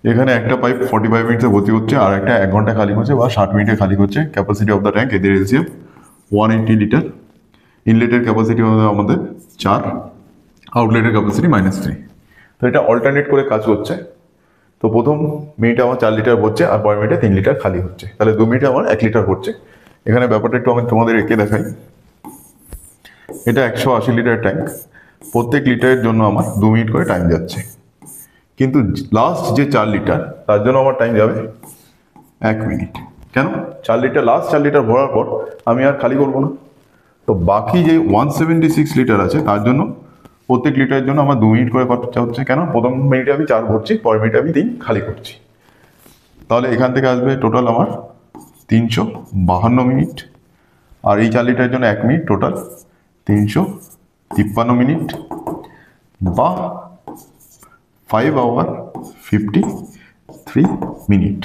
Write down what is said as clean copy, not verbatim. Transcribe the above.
এখানে একটা পাইপ 45 মিনিটে ভর্তি হচ্ছে আর একটা 1 ঘন্টা খালি করছে বা 60 মিনিটে খালি করছে। ক্যাপাসিটি অফ দ্য ট্যাঙ্ক এদের এলসিএম 180 লিটার। ইনলেটের ক্যাপাসিটি হবে আমাদের 4, আউটলেটের ক্যাপাসিটি -3। তো এটা অল্টারনেট করে কাজ করছে। তো প্রথম মিনিটে আমার 4 লিটার ভরছে আর পরের মিনিটে 3 লিটার খালি হচ্ছে, তাহলে 2 মিনিটে আমার 1 লিটার ভরছে। এখানে ব্যাপারটা একটু আমি তোমাদের এঁকে দেখাই। এটা 180 লিটার ট্যাঙ্ক, প্রত্যেক লিটারের জন্য আমার 2 মিনিট করে টাইম যাচ্ছে, কিন্তু লাস্ট যে 4 লিটার তার জন্য আমার টাইম যাবে 1 মিনিট। কেন? 4 লিটার, লাস্ট 4 লিটার ভরার পর আমি আর খালি করবো না। তো বাকি যে 176 লিটার আছে তার জন্য প্রত্যেক লিটারের জন্য আমার 2 মিনিট করে খরচা হচ্ছে। কেন? প্রথম মিনিটে আমি 4 ভরছি, পরের মিনিটে আমি 3 খালি করছি। তাহলে এখান থেকে আসবে টোটাল আমার 352 মিনিট, আর এই 4 লিটারের জন্য 1 মিনিট, টোটাল 353 মিনিট বা 5 আওয়ার 53 মিনিট।